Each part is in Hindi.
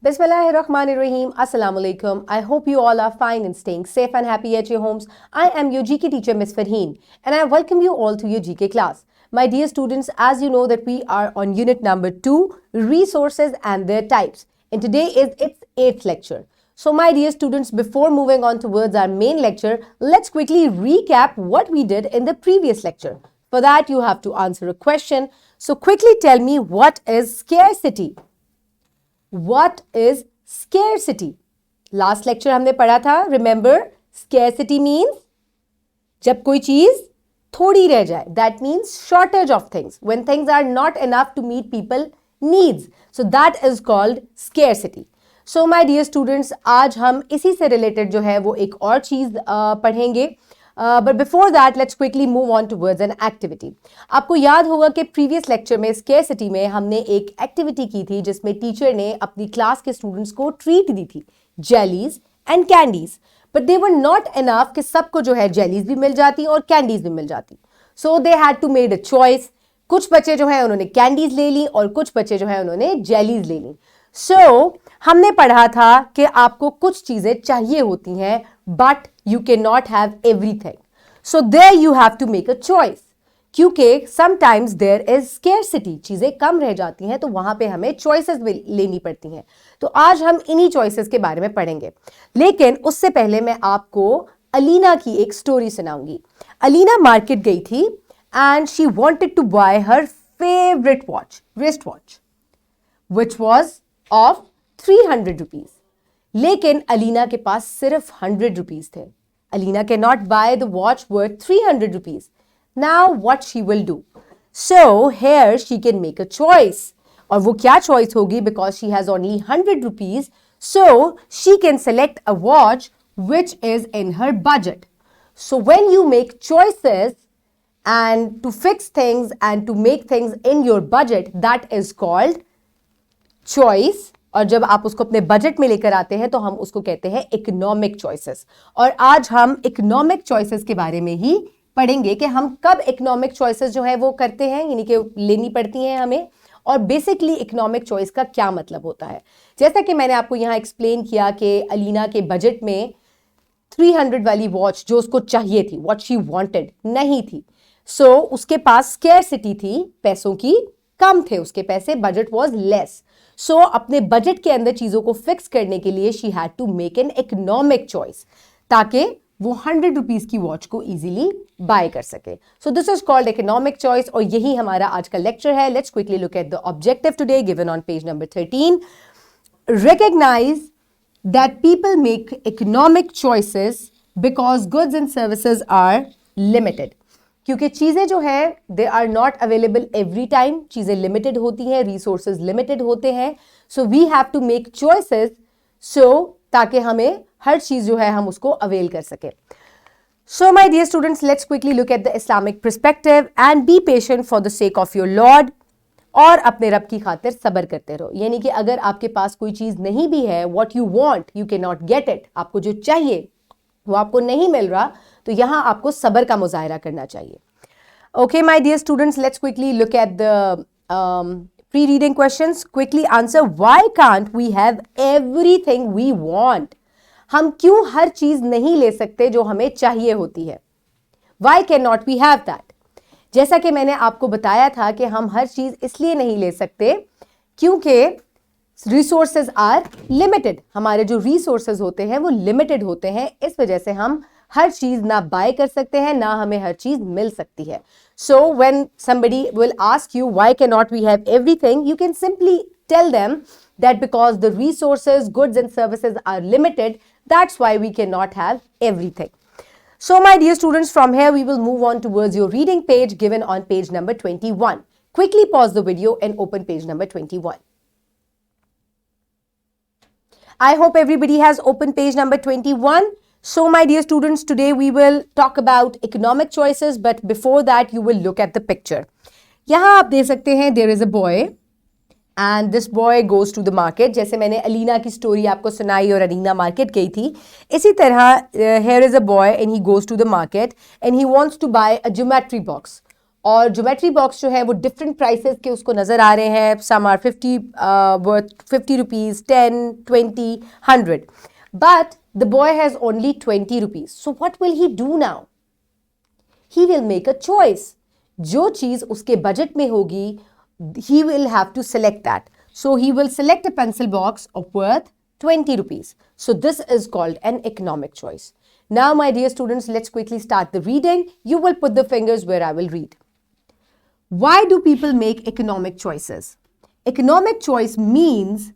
Bismillahirrahmanirrahim. Assalamu alaikum. I hope you all are fine and staying safe and happy at your homes. I am your GK teacher, Miss Farheen, and I welcome you all to your GK class. My dear students, as you know that we are on unit number 2, resources and their types. And today is its 8th lecture. So my dear students, before moving on towards our main lecture, let's quickly recap what we did in the previous lecture. For that, you have to answer a question. So quickly tell me, what is scarcity? What is scarcity? Last lecture हमने पढ़ा था, remember, scarcity means जब कोई चीज थोड़ी रह जाए. That means shortage of things. When things are not enough to meet people needs. So that is called scarcity. So my dear students, आज हम इसी से related जो है वो एक और चीज पढ़ेंगे. But before that, let's quickly move on towards an activity. आपको याद होगा कि previous lecture में scarcity में हमने एक activity की थी जिसमें टीचर ने अपनी क्लास के स्टूडेंट्स को ट्रीट दी थी, jellies and candies. But they were not enough कि सबको जो है jellies भी मिल जाती और candies भी मिल जाती. So they had to made a choice. कुछ बच्चे जो है उन्होंने candies ले ली और कुछ बच्चे जो है उन्होंने jellies ले ली. So हमने पढ़ा था कि आपको कुछ चीजें चाहिए होती हैं, but you cannot have everything. So there you have to make a choice. क्योंकि sometimes there is scarcity, चीजें कम रह जाती हैं तो वहां पे हमें choices लेनी पड़ती हैं. तो आज हम इन्हीं choices के बारे में पढ़ेंगे. लेकिन उससे पहले मैं आपको अलीना की एक स्टोरी सुनाऊंगी. अलीना मार्केट गई थी and she wanted to buy her favorite watch, wristwatch, which was of 300 rupees. लेकिन अलीना के पास सिर्फ 100 rupees थे. Alina cannot buy the watch worth 300 rupees. Now what she will do? So here she can make a choice. और वो क्या choice होगी? Because she has only 100 rupees. So she can select a watch which is in her budget. So when you make choices and to fix things and to make things in your budget, that is called choice. और जब आप उसको अपने बजट में लेकर आते हैं तो हम उसको कहते हैं इकोनॉमिक चॉइसेस. और आज हम इकोनॉमिक चॉइसेस के बारे में ही पढ़ेंगे कि हम कब इकोनॉमिक चॉइसेस जो है वो करते हैं, यानी कि लेनी पड़ती हैं हमें, और बेसिकली इकोनॉमिक चॉइस का क्या मतलब होता है. जैसा कि मैंने आपको यहाँ एक्सप्लेन किया कि अलीना के बजट में 300 वाली वॉच जो उसको चाहिए थी, व्हाट शी वांटेड, नहीं थी. सो उसके पास स्कैरसिटी थी, पैसों की कम थे उसके पैसे, बजट वॉज लेस. सो अपने बजट के अंदर चीजों को फिक्स करने के लिए she had to make an economic choice ताकि वो 100 रुपीज की वॉच को इजीली बाय कर सके. So this is called economic choice और यही हमारा आज का लेक्चर है. Let's quickly look at the objective today given on page number 13. Recognise that people make economic choices because goods and services are limited. क्योंकि चीज़ें जो है they are not available every time, चीज़ें लिमिटेड होती हैं, रिसोर्सेज लिमिटेड होते हैं. So we have to make choices ताकि हमें हर चीज़ जो है हम उसको अवेल कर सके. So my dear students, let's quickly look at the Islamic perspective and be patient for the sake of your lord. और अपने रब की खातिर सब्र करते रहो. यानी कि अगर आपके पास कोई चीज़ नहीं भी है, what you want you can not get it, आपको जो चाहिए वो आपको नहीं मिल रहा, तो यहां आपको सब्र का मुजाहरा करना चाहिए. Okay my dear students, let's quickly look at the pre reading questions. Quickly answer, why can't we have everything we want. हम क्यों हर चीज नहीं ले सकते जो हमें चाहिए होती है? Why can not we have that? जैसा कि मैंने आपको बताया था कि हम हर चीज इसलिए नहीं ले सकते क्योंकि रिसोर्सेज आर लिमिटेड. हमारे जो रिसोर्सेज होते हैं वो लिमिटेड होते हैं, इस वजह से हम हर चीज ना बाय कर सकते हैं ना हमें हर चीज मिल सकती है. So when somebody will ask you why cannot we have everything, you can simply tell them that because the resources, goods and services are limited, that's why we cannot have everything. So my dear students, from here we will move on towards your reading page given on page number 21. Quickly pause the video and open page number 21. I hope everybody has opened page number 21. So my dear students, today we will talk about economic choices, but before that you will look at the picture. यहाँ आप देख सकते हैं there is a boy and this boy goes to the market. जैसे मैंने अलीना की स्टोरी आपको सुनाई और अलीना मार्केट गई थी, इसी तरह here is a boy and he goes to the market and he wants to buy a geometry box. और ज्योमेट्री बॉक्स जो है वो डिफरेंट प्राइसेस के उसको नजर आ रहे हैं. Some are 50 worth 50 rupees, 10, 20, 100. But the boy has only 20 rupees. So what will he do now? He will make a choice. जो चीज उसके बजट में होगी, he will have to select that. So he will select a pencil box of worth 20 rupees. So this is called an economic choice. Now, my dear students, let's quickly start the reading. You will put the fingers where I will read. Why do people make economic choices? Economic choice means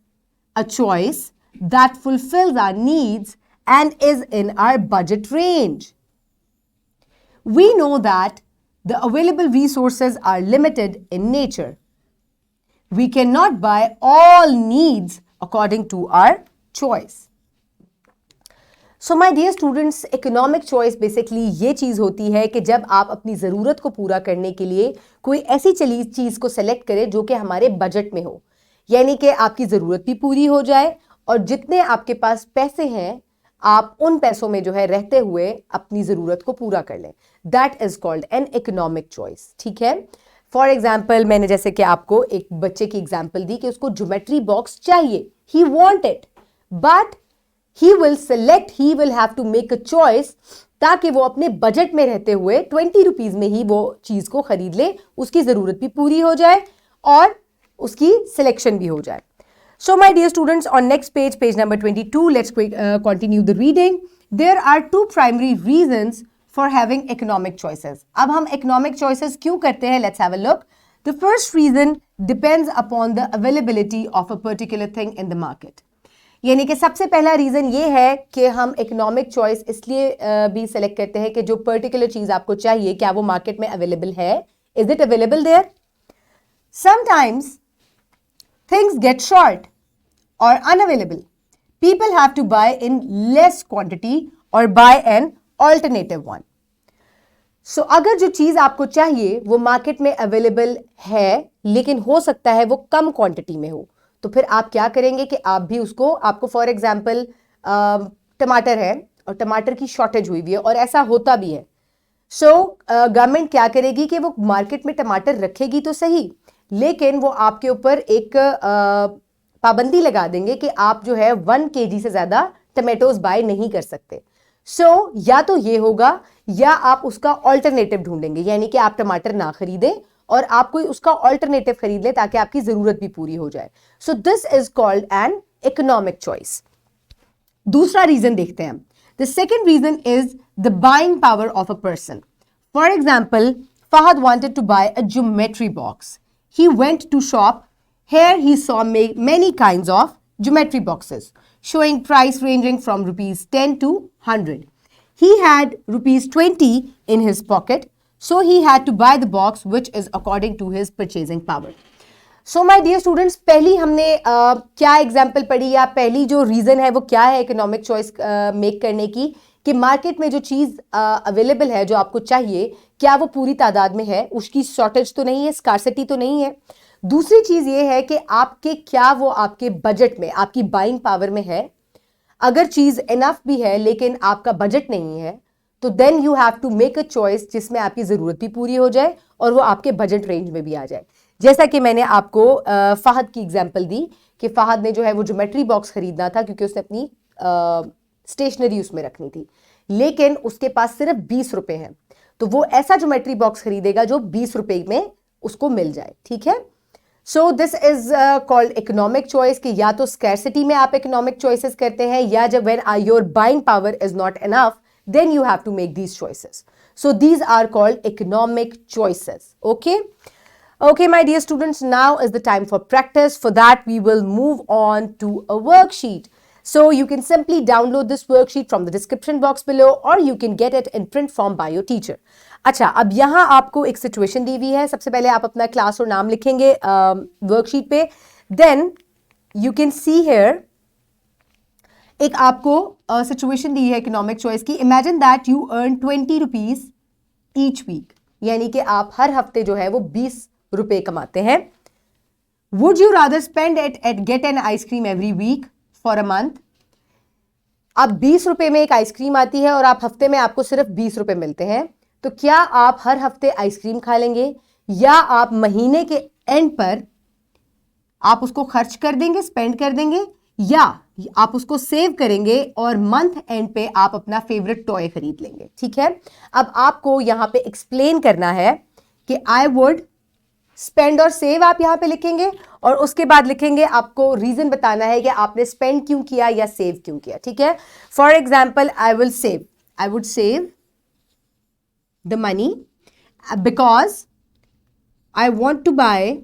a choice that fulfills our needs and is in our budget range. We know that the available resources are limited in nature. We cannot buy all needs according to our choice. So my dear students, economic choice basically ये चीज़ होती है कि जब आप अपनी ज़रूरत को पूरा करने के लिए कोई ऐसी चीज़ को सेलेक्ट करें जो कि हमारे बजट में हो, यानी कि आपकी ज़रूरत भी पूरी हो जाए और जितने आपके पास पैसे हैं आप उन पैसों में जो है रहते हुए अपनी ज़रूरत को पूरा कर लें. That is called an economic choice. ठीक है. फॉर एग्जाम्पल, मैंने जैसे कि आपको एक बच्चे की एग्जाम्पल दी कि उसको ज्योमेट्री बॉक्स चाहिए, he want it, but he will select, he will have to make a choice ताकि वो अपने बजट में रहते हुए 20 रुपीज में ही वो चीज को खरीद ले, उसकी जरूरत भी पूरी हो जाए और उसकी सिलेक्शन भी हो जाए. So my dear students, on next page, page number 22, let's continue the reading. There are two primary reasons for having economic choices. अब हम economic choices क्यों करते हैं? Let's have a look. The first reason depends upon the availability of a particular thing in the market. यानी कि सबसे पहला रीजन ये है कि हम इकोनॉमिक चॉइस इसलिए भी सेलेक्ट करते हैं कि जो पर्टिकुलर चीज आपको चाहिए क्या वो मार्केट में अवेलेबल है. Is it available there? Sometimes things get short और unavailable. People have to buy in less quantity और buy an alternative one. So अगर जो चीज आपको चाहिए वो मार्केट में अवेलेबल है लेकिन हो सकता है वो कम क्वांटिटी में हो, तो फिर आप क्या करेंगे कि आप भी उसको, आपको फॉर एग्जाम्पल टमाटर है और टमाटर की शॉर्टेज हुई हुई है और ऐसा होता भी है. सो गवर्नमेंट क्या करेगी कि वो मार्केट में टमाटर रखेगी तो सही, लेकिन वो आपके ऊपर एक पाबंदी लगा देंगे कि आप जो है 1 kg से ज्यादा टमेटोज बाय नहीं कर सकते. सो या तो ये होगा या आप उसका ऑल्टरनेटिव ढूंढेंगे, यानी कि आप टमाटर ना खरीदें और आप कोई उसका ऑल्टरनेटिव खरीद ले ताकि आपकी जरूरत भी पूरी हो जाए. So this is called an economic choice. दूसरा रीजन देखते हैं. The second reason is the buying power of a person. For example, Fahad wanted to buy a geometry box. He went to shop. Here he saw many kinds of geometry boxes, showing price ranging from rupees 10 to 100. He had rupees 20 in his pocket. So he had to buy the box which is according to his purchasing power. So my dear students, पहली हमने क्या एग्जाम्पल पढ़ी या पहली जो रीजन है वो क्या है इकोनॉमिक चॉइस मेक करने की, कि मार्केट में जो चीज अवेलेबल है जो आपको चाहिए क्या वो पूरी तादाद में है, उसकी शॉर्टेज तो नहीं है, स्कार्सिटी तो नहीं है. दूसरी चीज ये है कि आपके क्या वो आपके बजट में, आपकी बाइंग पावर में है. अगर चीज इनफ भी है लेकिन आपका बजट नहीं है तो then you have to make a choice जिसमें आपकी जरूरत भी पूरी हो जाए और वो आपके बजट रेंज में भी आ जाए. जैसा कि मैंने आपको फहद की एग्जांपल दी कि फहद ने जो है वो ज्योमेट्री बॉक्स खरीदना था क्योंकि उसने अपनी स्टेशनरी उसमें रखनी थी, लेकिन उसके पास सिर्फ 20 रुपए हैं, तो वो ऐसा ज्योमेट्री बॉक्स खरीदेगा जो 20 रुपए में उसको मिल जाए. ठीक है. सो this is called economic choice कि या तो स्कैरसिटी में आप इकोनॉमिक चॉइसेस करते हैं या जब when your buying power is not enough then you have to make these choices. So these are called economic choices. Okay. Okay, my dear students, now is the time for practice. For that, we will move on to a worksheet. So you can simply download this worksheet from the description box below or you can get it in print form by your teacher. अच्छा, अब यहाँ आपको एक सिचुएशन दी हुई है. सबसे पहले आप अपना क्लास और नाम लिखेंगे वर्कशीट पे. Then you can see here एक आपको सिचुएशन दी है इकोनॉमिक चॉइस की. Imagine that you earn 20 rupees each week, यानी कि आप हर हफ्ते जो है वो 20 रुपए कमाते हैं. Would you rather spend it at get an ice cream every week for a month? अब 20 रुपए में एक आइसक्रीम आती है और आप हफ्ते में आपको सिर्फ 20 रुपए मिलते हैं, तो क्या आप हर हफ्ते आइसक्रीम खा लेंगे या आप महीने के एंड पर आप उसको खर्च कर देंगे, स्पेंड कर देंगे, या आप उसको सेव करेंगे और मंथ एंड पे आप अपना फेवरेट टॉय खरीद लेंगे। ठीक है, अब आपको यहां पे एक्सप्लेन करना है कि आई वुड स्पेंड और सेव आप यहां पे लिखेंगे और उसके बाद लिखेंगे, आपको रीजन बताना है कि आपने स्पेंड क्यों किया या सेव क्यों किया। ठीक है, for example I would save the money because I want to buy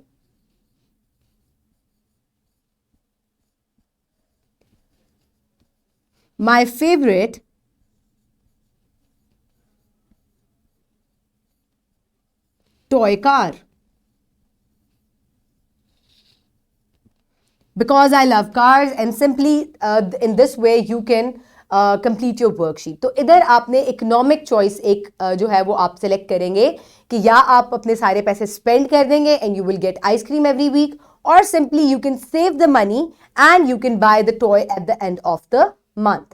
my favorite toy car. Because I love cars, and simply in this way you can complete your worksheet. तो इधर आपने इकोनॉमिक चॉइस एक जो है वो आप सेलेक्ट करेंगे कि या आप अपने सारे पैसे स्पेंड कर देंगे and you will get ice cream every week, और simply you can save the money and you can buy the toy at the end of the month.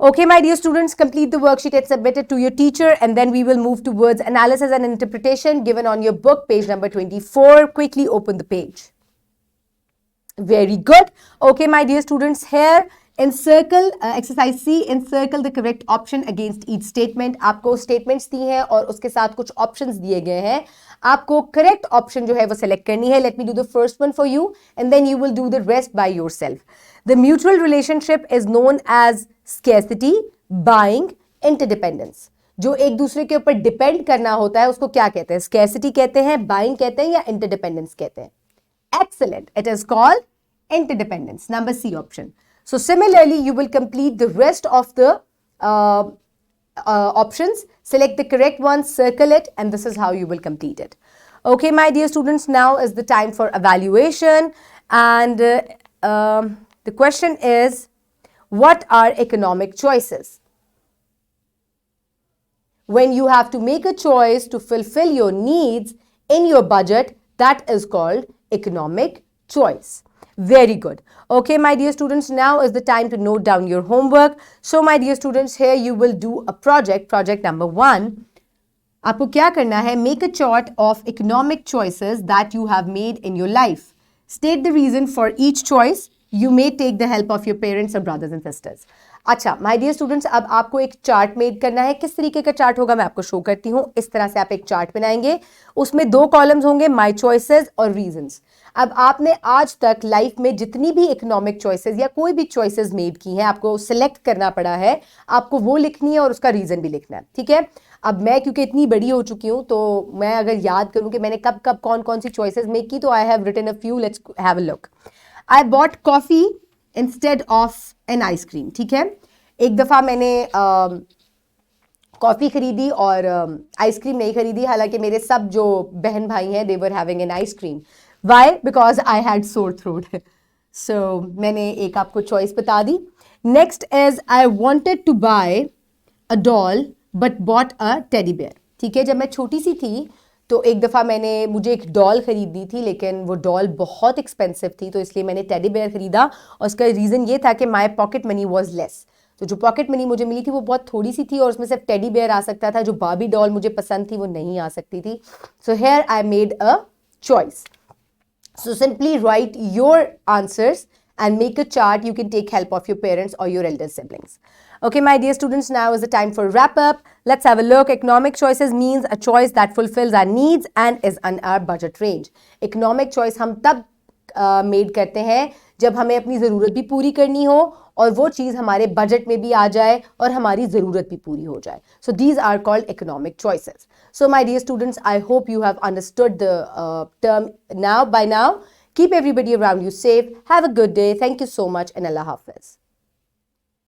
Okay, my dear students, complete the worksheet and submit it to your teacher, and then we will move towards analysis and interpretation given on your book, page number 24. Quickly open the page. Very good. Okay, my dear students, here encircle exercise C, encircle the correct option against each statement. आपको statements दी हैं और उसके साथ कुछ options दिए गए हैं, आपको correct option जो है वो select करनी है. Let me do the first one for you and then you will do the rest by yourself. The mutual relationship is known as scarcity, buying, interdependence. जो एक दूसरे के ऊपर डिपेंड करना होता है उसको क्या कहते हैं? स्कैसिटी कहते हैं, बाइंग कहते हैं, या इंटरडिपेंडेंस कहते हैं? Excellent. It is called interdependence. Number C option. So similarly, you will complete the rest of the options. Select the correct one, circle it, and this is how you will complete it. Okay, my dear students, now is the time for evaluation. And the question is, what are economic choices? When you have to make a choice to fulfill your needs in your budget, that is called economic choice. Very good. Okay, my dear students, now is the time to note down your homework. So, my dear students, here you will do a project number 1. आपको क्या करना है? Make a chart of economic choices that you have made in your life. State the reason for each choice. You may take the help of your parents or brothers and sisters. अच्छा, माय डियर स्टूडेंट्स, अब आपको एक चार्ट मेड करना है. किस तरीके का चार्ट होगा मैं आपको शो करती हूँ. इस तरह से आप एक चार्ट बनाएंगे, उसमें 2 कॉलम्स होंगे, माय चॉइसेस और रीजंस. अब आपने आज तक लाइफ में जितनी भी इकोनॉमिक चॉइसेस या कोई भी चॉइसेस मेड की हैं, आपको सिलेक्ट करना पड़ा है, आपको वो लिखनी है और उसका रीजन भी लिखना है. ठीक है, अब मैं क्योंकि इतनी बड़ी हो चुकी हूँ तो मैं अगर याद करूँ कि मैंने कब कब कौन कौन सी चॉइसेस मेक की, तो I have written a few. Let's have a look. I bought coffee instead of an ice cream. ठीक है, एक दफ़ा मैंने कॉफ़ी खरीदी और आइसक्रीम नहीं खरीदी, हालांकि मेरे सब जो बहन भाई हैं they were having an ice cream. Why? Because I had sore throat. So मैंने एक आपको चॉइस बता दी. Next is I wanted to buy a doll but bought a teddy bear. ठीक है, जब मैं छोटी सी थी तो एक दफ़ा मुझे एक डॉल ख़रीदी थी, लेकिन वो डॉल बहुत एक्सपेंसिव थी, तो इसलिए मैंने टेडी बेयर ख़रीदा. और उसका रीज़न ये था कि my pocket money was less. तो जो पॉकेट मनी मुझे मिली थी वो बहुत थोड़ी सी थी और उसमें सिर्फ टेडी बेयर आ सकता था. जो बार्बी डॉल मुझे पसंद थी वो नहीं आ सकती थी. So here I made a choice. So simply write your answers and make a chart. You can take help of your parents or your elder siblings. Okay, my dear students, now is the time for wrap up. Let's have a look. Economic choices means a choice that fulfills our needs and is on our budget range. Economic choice हम तब मेड करते हैं जब हमें अपनी ज़रूरत भी पूरी करनी हो और वो चीज़ हमारे बजट में भी आ जाए और हमारी ज़रूरत भी पूरी हो जाए. So these are called economic choices. So my dear students, I hope you have understood the term now by now. Keep everybody around you safe. Have a good day. Thank you so much and Allah Hafiz.